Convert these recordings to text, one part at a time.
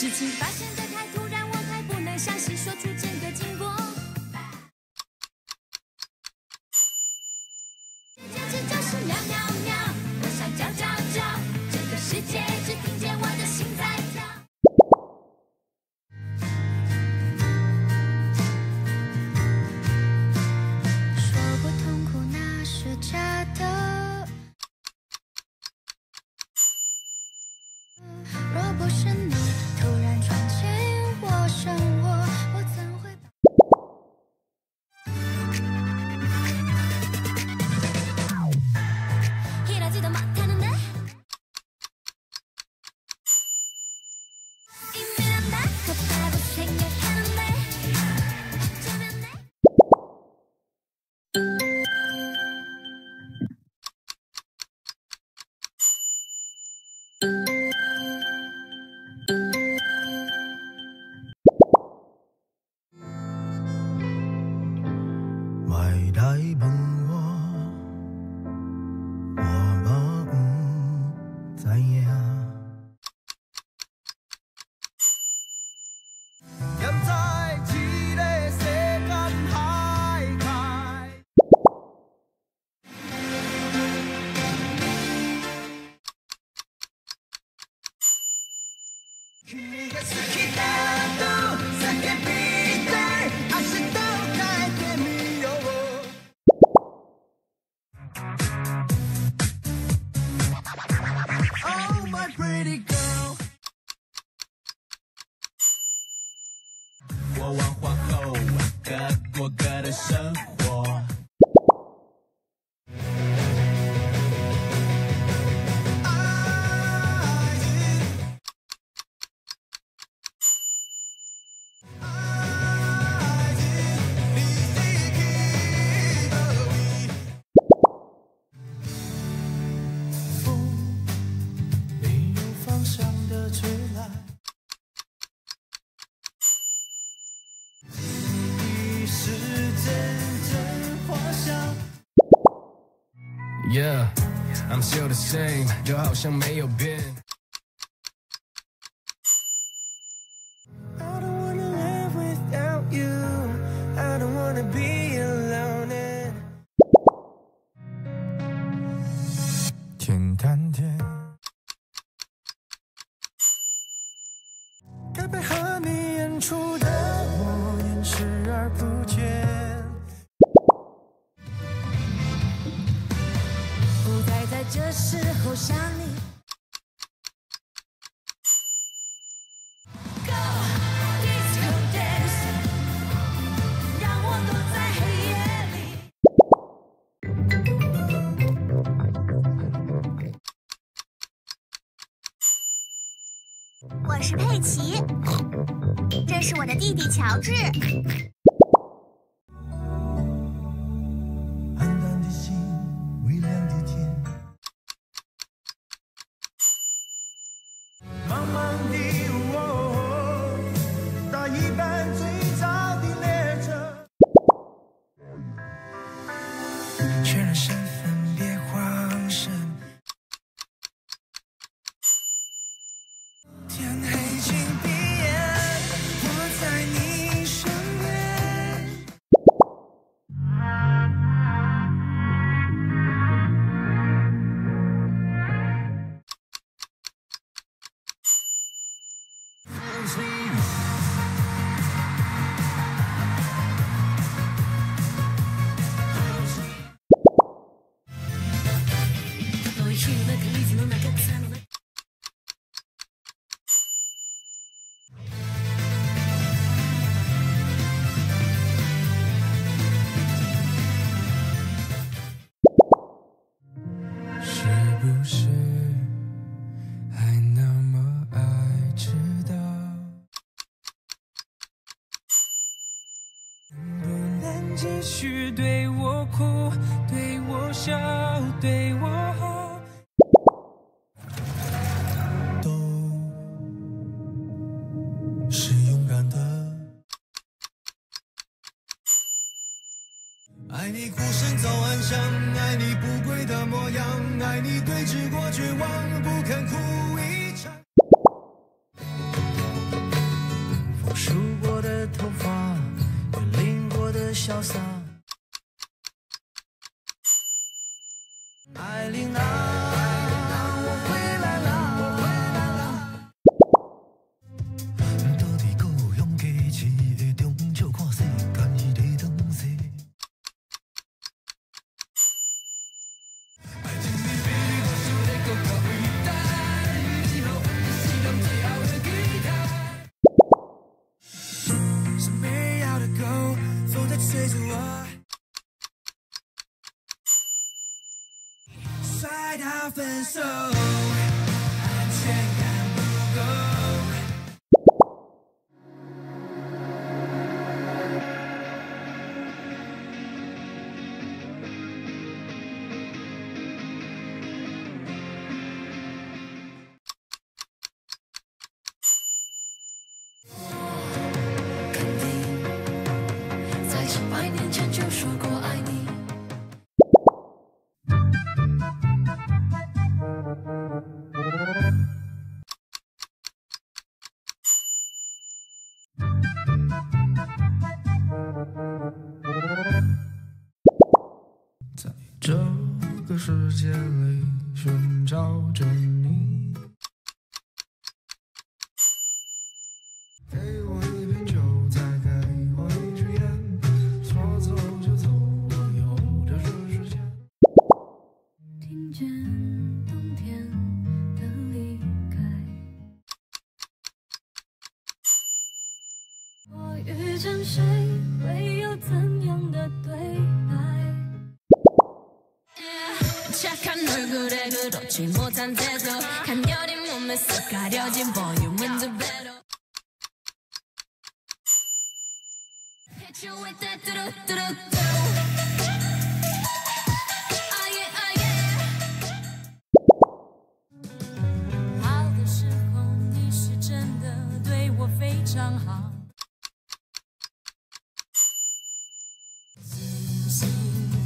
事情发生的太突然，我还不能详细说出整个经过。简直就是喵喵喵，我想叫叫叫，这个世界只听见我的心在跳。说过痛苦那是假的，若不是你突然闯进我生活，我怎会把이러지도 못하는데 이미 난 나쁘다고 생각하는데 어쩌면 내未来问我，我嘛不知影。现在这个世间海开，君が好きだと叫びたい、明日を変えてみよう。Oh my pretty girl， 国王皇后，各过各的生活。没有方向的吹来，记忆是阵阵花香。Yeah, I'm still the same， 就好像没有变。I don't wanna live without you. I don't wanna be alone. 天谈天，该配合你演出的我演视而不见。不再在这时候想你。Go disco dance， 让我躲在黑夜里。我是佩奇，这是我的弟弟乔治。暗淡的心，微亮的天，茫茫的我，搭一班最早的列车。确认身份，别慌神。天黑请闭眼，我在你身边。是不是还那么爱知道？能不能继续对我哭，对我笑，对我好？都是勇敢的。爱你孤身走暗巷，爱你不跪的模样，爱你对峙过绝望，不肯哭一场。我梳过的头发，也淋过的潇洒。艾琳娜，我回来啦！到底够勇气市的中照看世间伊的东西。爱情的比我输得更加伟大，以后你是我最后的期待。是没要的狗，风在吹着我。 摔到分手，安全感不够。肯定在100年前就说过爱你。 在这个世界里寻找着你，给我一瓶酒，再给我一支烟，说走就走，我有的是时间。听见冬天的离开，我遇见谁会有怎样的对白？ 착한 얼굴에 그렇지 못한 태도 간결히 몸에 쓱 가려진 볼륨은 두 배로 Hit you with that 뚜루뚜루뚜 Ah yeah ah yeah 好的时候你是真的对我非常好自信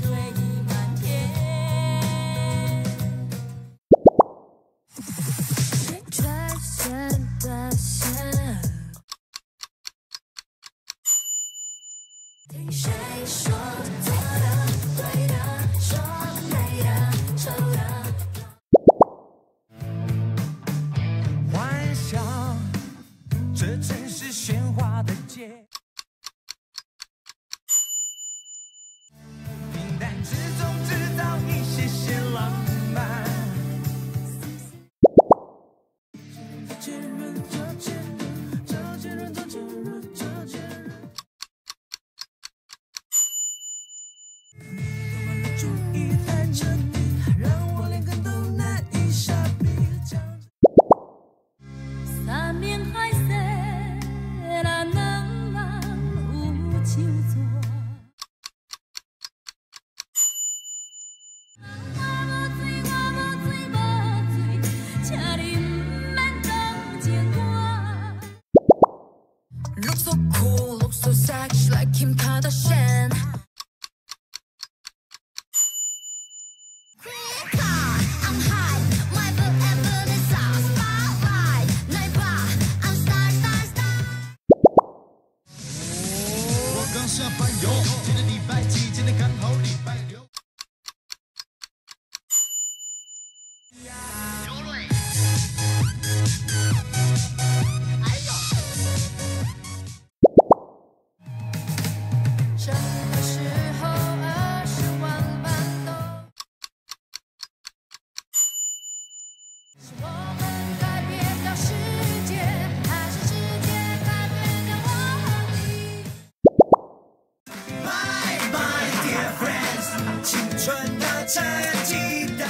对你满天 在线的线，听谁说错的、对的、说美的、丑的。幻想，这城市喧哗的街，平淡之中制造一些些浪漫。 注意看着你，让我连根都难以下笔。三面海色啦，能人有手作。我无醉，请你唔免同情我。Look so cool, look so sexy like Kim Kardashian. I'm hot, my forever is our spotlight. 来吧 I'm star star star. 我刚下班哟，今天礼拜几？今天刚好礼拜六。什么时候20万般都是我们改变了世界，还是世界改变了我们？ Bye bye dear friends， 青春的成绩单。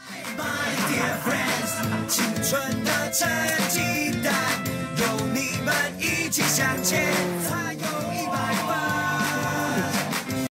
Bye bye dear friends， 青春的成绩